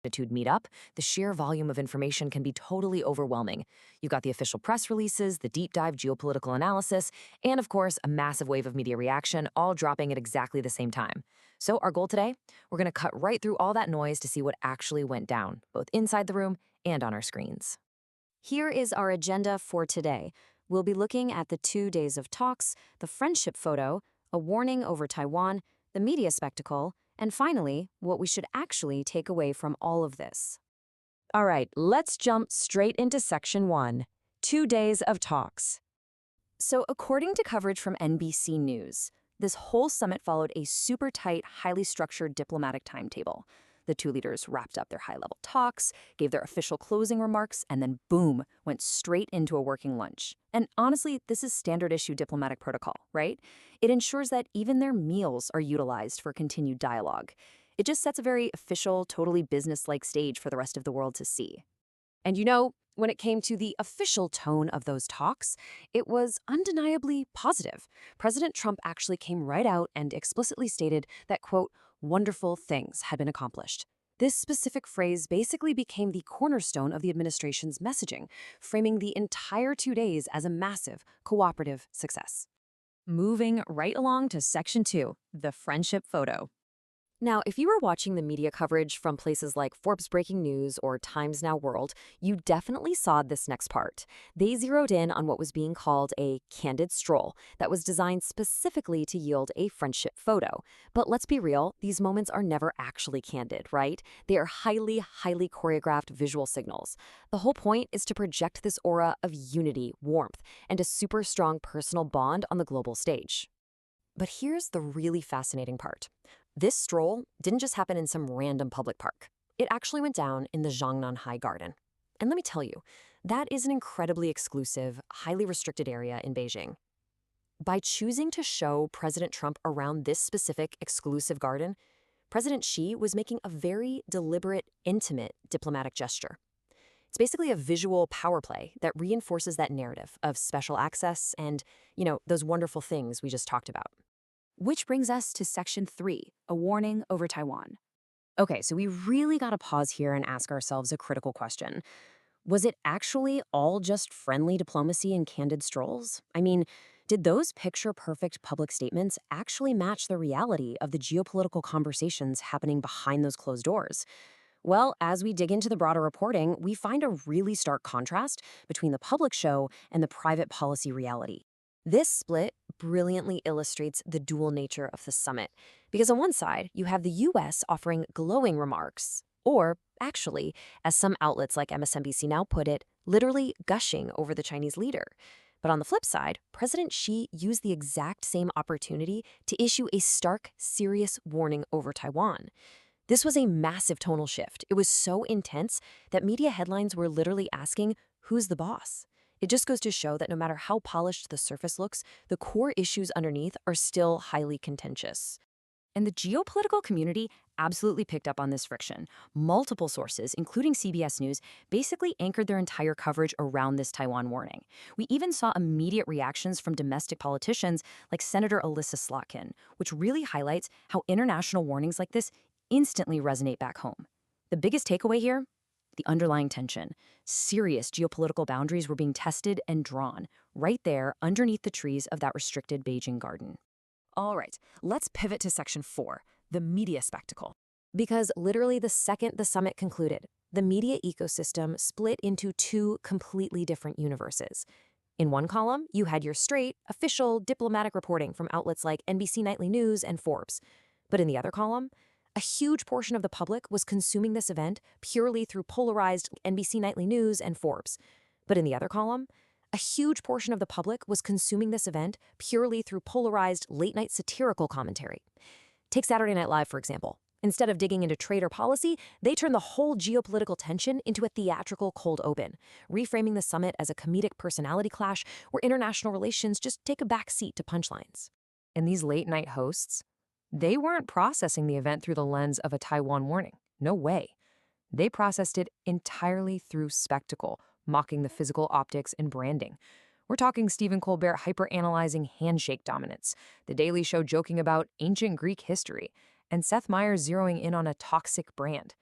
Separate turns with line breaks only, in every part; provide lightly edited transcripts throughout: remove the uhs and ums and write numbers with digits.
magnitude meet up, the sheer volume of information can be totally overwhelming. You've got the official press releases, the deep dive geopolitical analysis, and of course, a massive wave of media reaction, all dropping at exactly the same time. So, our goal today, we're going to cut right through all that noise to see what actually went down, both inside the room and on our screens.
Here is our agenda for today. We'll be looking at the 2 days of talks, the friendship photo, a warning over Taiwan, the media spectacle, and finally, what we should actually take away from all of this.
All right, let's jump straight into Section 1, 2 days of talks.
So, according to coverage from NBC News, this whole summit followed a super tight, highly structured diplomatic timetable. The two leaders wrapped up their high-level talks, gave their official closing remarks, and then boom, went straight into a working lunch. And honestly, this is standard issue diplomatic protocol, right? It ensures that even their meals are utilized for continued dialogue. It just sets a very official, totally business-like stage for the rest of the world to see. And when it came to the official tone of those talks, it was undeniably positive. President Trump actually came right out and explicitly stated that, quote, wonderful things had been accomplished. This specific phrase basically became the cornerstone of the administration's messaging, framing the entire 2 days as a massive, cooperative success.
Moving right along to Section 2, the friendship photo.
Now, if you were watching the media coverage from places like Forbes Breaking News or Times Now World, you definitely saw this next part. They zeroed in on what was being called a candid stroll that was designed specifically to yield a friendship photo. But let's be real, these moments are never actually candid, right? They are highly, highly choreographed visual signals. The whole point is to project this aura of unity, warmth, and a super strong personal bond on the global stage. But here's the really fascinating part. This stroll didn't just happen in some random public park. It actually went down in the Zhongnanhai Garden. And let me tell you, that is an incredibly exclusive, highly restricted area in Beijing. By choosing to show President Trump around this specific exclusive garden, President Xi was making a very deliberate, intimate diplomatic gesture. It's basically a visual power play that reinforces that narrative of special access and, those wonderful things we just talked about. Which brings us to Section 3, a warning over Taiwan. Okay, so we really got to pause here and ask ourselves a critical question. Was it actually all just friendly diplomacy and candid strolls? I mean, did those picture-perfect public statements actually match the reality of the geopolitical conversations happening behind those closed doors? Well, as we dig into the broader reporting, we find a really stark contrast between the public show and the private policy reality. This split brilliantly illustrates the dual nature of the summit, because on one side, you have the U.S. offering glowing remarks, or actually, as some outlets like MSNBC Now put it, literally gushing over the Chinese leader. But on the flip side, President Xi used the exact same opportunity to issue a stark, serious warning over Taiwan. This was a massive tonal shift. It was so intense that media headlines were literally asking, who's the boss? It just goes to show that no matter how polished the surface looks, the core issues underneath are still highly contentious. And the geopolitical community absolutely picked up on this friction. Multiple sources, including CBS News, basically anchored their entire coverage around this Taiwan warning. We even saw immediate reactions from domestic politicians like Senator Alyssa Slotkin, which really highlights how international warnings like this instantly resonate back home. The biggest takeaway here? The underlying tension. Serious geopolitical boundaries were being tested and drawn, right there underneath the trees of that restricted Beijing garden. All right, let's pivot to Section 4, the media spectacle. Because literally the second the summit concluded, the media ecosystem split into two completely different universes. In one column, you had your straight, official, diplomatic reporting from outlets like NBC Nightly News and Forbes. But in the other column, a huge portion of the public was consuming this event purely through polarized NBC Nightly News and Forbes. But in the other column, a huge portion of the public was consuming this event purely through polarized late-night satirical commentary. Take Saturday Night Live, for example. Instead of digging into trade or policy, they turned the whole geopolitical tension into a theatrical cold open, reframing the summit as a comedic personality clash where international relations just take a back seat to punchlines. And these late-night hosts, they weren't processing the event through the lens of a Taiwan warning. No way. They processed it entirely through spectacle, mocking the physical optics and branding. We're talking Stephen Colbert hyper-analyzing handshake dominance, The Daily Show joking about ancient Greek history, and Seth Meyers zeroing in on a toxic brand.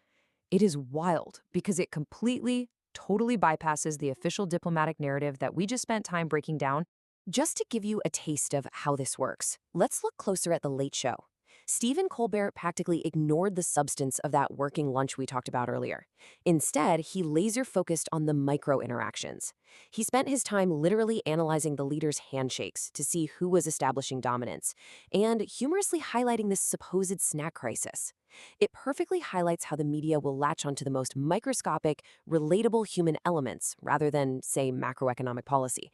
It is wild because it completely, totally bypasses the official diplomatic narrative that we just spent time breaking down. Just to give you a taste of how this works, let's look closer at The Late Show. Stephen Colbert practically ignored the substance of that working lunch we talked about earlier. Instead, he laser focused on the micro interactions. He spent his time literally analyzing the leaders' handshakes to see who was establishing dominance, and humorously highlighting this supposed snack crisis. It perfectly highlights how the media will latch onto the most microscopic, relatable human elements rather than, say, macroeconomic policy.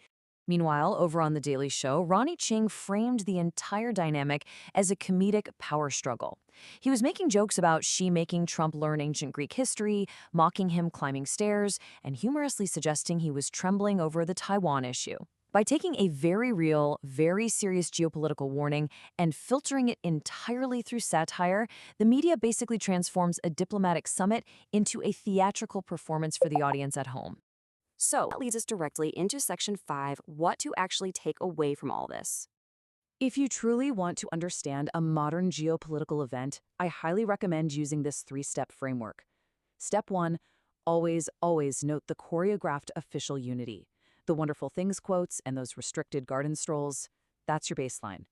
Meanwhile, over on The Daily Show, Ronnie Ching framed the entire dynamic as a comedic power struggle. He was making jokes about she making Trump learn ancient Greek history, mocking him climbing stairs, and humorously suggesting he was trembling over the Taiwan issue. By taking a very real, very serious geopolitical warning and filtering it entirely through satire, the media basically transforms a diplomatic summit into a theatrical performance for the audience at home.
So that leads us directly into Section 5, what to actually take away from all this.
If you truly want to understand a modern geopolitical event, I highly recommend using this three-step framework. Step 1, always note the choreographed official unity. The wonderful things quotes and those restricted garden strolls, that's your baseline.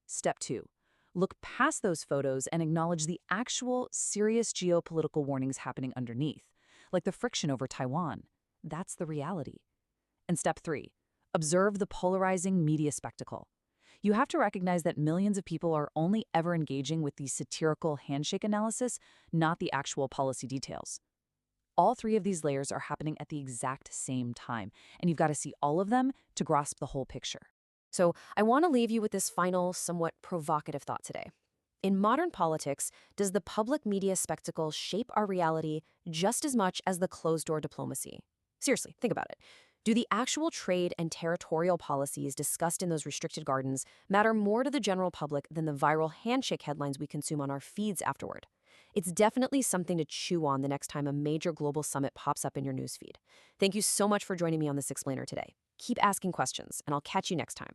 Step 2, look past those photos and acknowledge the actual serious geopolitical warnings happening underneath, like the friction over Taiwan. That's the reality. And step 3, observe the polarizing media spectacle. You have to recognize that millions of people are only ever engaging with the satirical handshake analysis, not the actual policy details. All three of these layers are happening at the exact same time, and you've got to see all of them to grasp the whole picture. So I want to leave you with this final, somewhat provocative thought today. In modern politics, does the public media spectacle shape our reality just as much as the closed-door diplomacy? Seriously, think about it. Do the actual trade and territorial policies discussed in those restricted gardens matter more to the general public than the viral handshake headlines we consume on our feeds afterward? It's definitely something to chew on the next time a major global summit pops up in your newsfeed. Thank you so much for joining me on this explainer today. Keep asking questions, and I'll catch you next time.